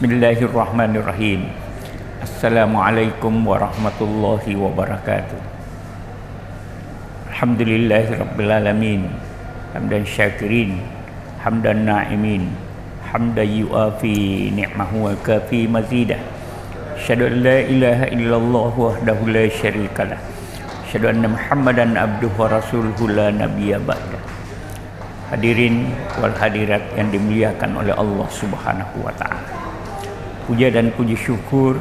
Bismillahirrahmanirrahim. Assalamualaikum warahmatullahi wabarakatuh. Alhamdulillahirabbil alamin. Hamdan syakirin, hamdan na'imin, hamdan yuafi ni'mahu wa kafi mazidah. Asyhadu an la ilaha illallah wahdahu la syarikalah. Asyhadu anna Muhammadan abduhu wa rasuluhu la nabiyya ba'dah. Hadirin wal hadirat yang dimuliakan oleh Allah Subhanahu wa taala. Puja dan puji syukur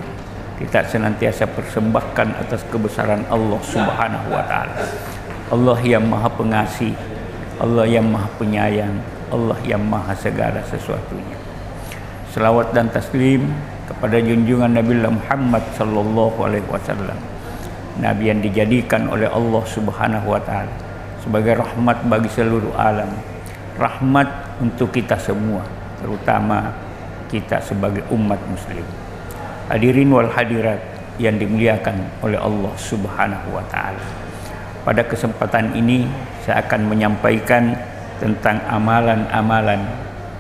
kita senantiasa persembahkan atas kebesaran Allah Subhanahu wa taala. Allah yang Maha Pengasih, Allah yang Maha Penyayang, Allah yang Maha segala sesuatunya. Selawat dan taslim kepada junjungan Nabi Muhammad sallallahu alaihi wasallam, Nabi yang dijadikan oleh Allah Subhanahu wa taala sebagai rahmat bagi seluruh alam, rahmat untuk kita semua, terutama kita sebagai umat muslim. Hadirin wal hadirat yang dimuliakan oleh Allah Subhanahu wa taala. Pada kesempatan ini saya akan menyampaikan tentang amalan-amalan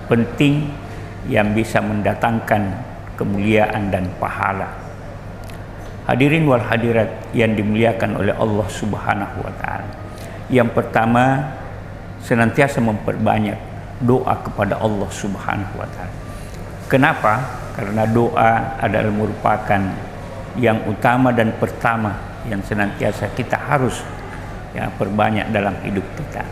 penting yang bisa mendatangkan kemuliaan dan pahala. Hadirin wal hadirat yang dimuliakan oleh Allah Subhanahu wa taala. Yang pertama, senantiasa memperbanyak doa kepada Allah Subhanahu wa taala. Kenapa? Karena doa adalah merupakan yang utama dan pertama yang senantiasa kita harus perbanyak dalam hidup kita.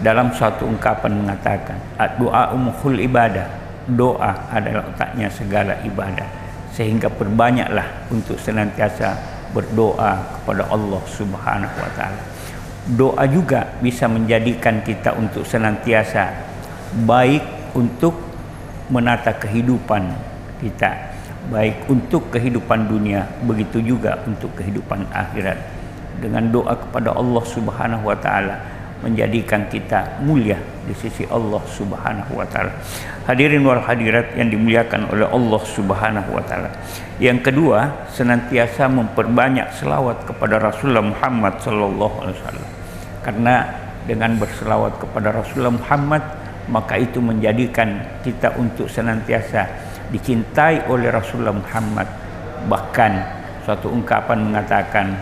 Dalam suatu ungkapan mengatakan, ad-du'a umuhul ibadah. Doa adalah otaknya segala ibadah. Sehingga perbanyaklah untuk senantiasa berdoa kepada Allah Subhanahu wa taala. Doa juga bisa menjadikan kita untuk senantiasa baik untuk menata kehidupan kita, baik untuk kehidupan dunia, begitu juga untuk kehidupan akhirat. Dengan doa kepada Allah Subhanahu wa taala menjadikan kita mulia di sisi Allah Subhanahu wa taala. Hadirin wal hadirat yang dimuliakan oleh Allah Subhanahu wa taala. Yang kedua, senantiasa memperbanyak selawat kepada Rasulullah Muhammad sallallahu alaihi wasallam. Karena dengan berselawat kepada Rasulullah Muhammad, maka itu menjadikan kita untuk senantiasa dicintai oleh Rasulullah Muhammad. Bahkan suatu ungkapan mengatakan,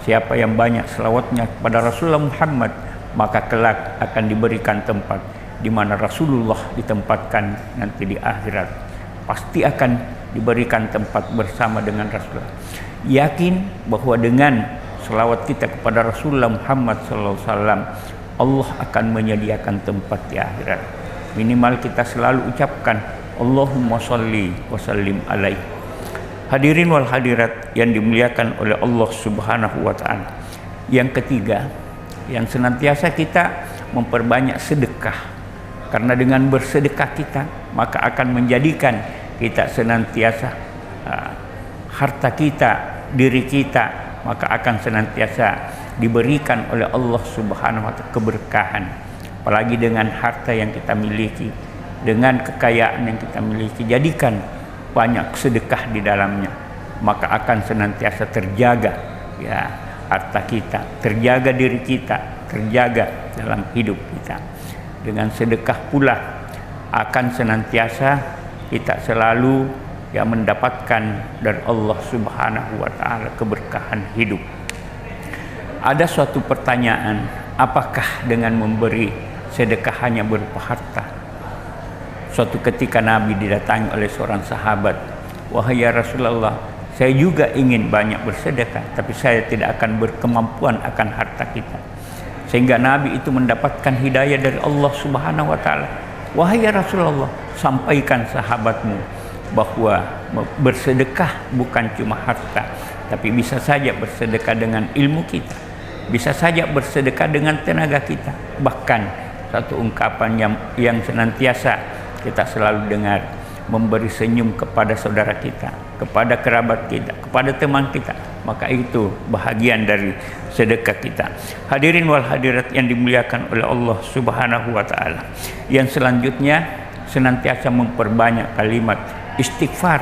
siapa yang banyak selawatnya kepada Rasulullah Muhammad, maka kelak akan diberikan tempat di mana Rasulullah ditempatkan nanti di akhirat. Pasti akan diberikan tempat bersama dengan Rasulullah. Yakin bahwa dengan selawat kita kepada Rasulullah Muhammad SAW, Allah akan menyediakan tempat di akhirat. Minimal kita selalu ucapkan Allahumma sholli wa sallim alaihi. Hadirin wal hadirat yang dimuliakan oleh Allah Subhanahu wa taala. Yang ketiga, yang senantiasa kita memperbanyak sedekah. Karena dengan bersedekah kita, maka akan menjadikan kita senantiasa harta kita, diri kita, maka akan senantiasa diberikan oleh Allah Subhanahu wa taala keberkahan. Apalagi dengan harta yang kita miliki, dengan kekayaan yang kita miliki, jadikan banyak sedekah di dalamnya, maka akan senantiasa terjaga harta kita, terjaga diri kita, terjaga dalam hidup kita. Dengan sedekah pula akan senantiasa kita selalu mendapatkan dari Allah Subhanahu wa taala keberkahan hidup. Ada suatu pertanyaan, apakah dengan memberi sedekah hanya berupa harta? Suatu ketika Nabi didatangi oleh seorang sahabat, wahai ya Rasulullah, saya juga ingin banyak bersedekah, tapi saya tidak akan berkemampuan akan harta kita. Sehingga Nabi itu mendapatkan hidayah dari Allah Subhanahu wa taala. Wahai ya Rasulullah, sampaikan sahabatmu bahwa bersedekah bukan cuma harta, tapi bisa saja bersedekah dengan ilmu kita, bisa saja bersedekah dengan tenaga kita. Bahkan satu ungkapan yang senantiasa kita selalu dengar, memberi senyum kepada saudara kita, kepada kerabat kita, kepada teman kita, maka itu bahagian dari sedekah kita. Hadirin wal hadirat yang dimuliakan oleh Allah Subhanahu wa taala. Yang selanjutnya, senantiasa memperbanyak kalimat istighfar,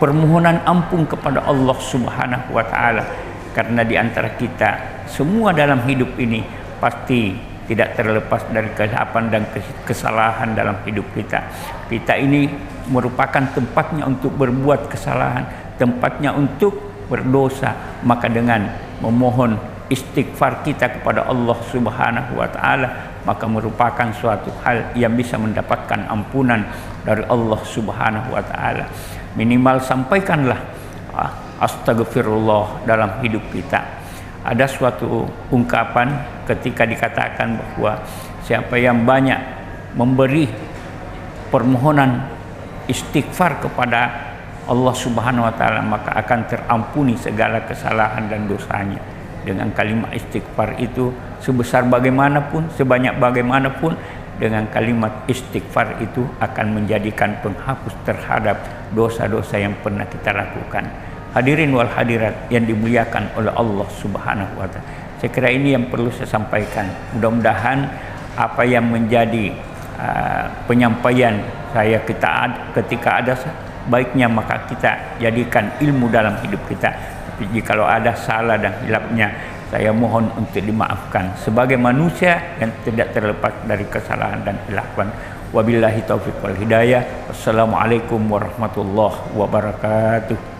permohonan ampun kepada Allah Subhanahu wa taala. Karena di antara kita semua dalam hidup ini pasti tidak terlepas dari kesilapan dan kesalahan dalam hidup kita. Kita ini merupakan tempatnya untuk berbuat kesalahan, tempatnya untuk berdosa. Maka dengan memohon istighfar kita kepada Allah Subhanahu wa taala, maka merupakan suatu hal yang bisa mendapatkan ampunan dari Allah Subhanahu wa taala. Minimal sampaikanlah astagfirullah dalam hidup kita. Ada suatu ungkapan ketika dikatakan bahwa siapa yang banyak memberi permohonan istighfar kepada Allah Subhanahu wa taala, maka akan terampuni segala kesalahan dan dosanya. Dengan kalimat istighfar itu, sebesar bagaimanapun, sebanyak bagaimanapun, dengan kalimat istighfar itu akan menjadikan penghapus terhadap dosa-dosa yang pernah kita lakukan. Hadirin wal hadirat yang dimuliakan oleh Allah Subhanahu wa taala, saya kira ini yang perlu saya sampaikan. Mudah-mudahan apa yang menjadi penyampaian saya ketika ada baiknya, maka kita jadikan ilmu dalam hidup kita. Tapi jikalau ada salah dan hilafnya, saya mohon untuk dimaafkan sebagai manusia yang tidak terlepas dari kesalahan dan khilafan. Wabillahi taufiq wal hidayah. Wassalamualaikum warahmatullahi wabarakatuh.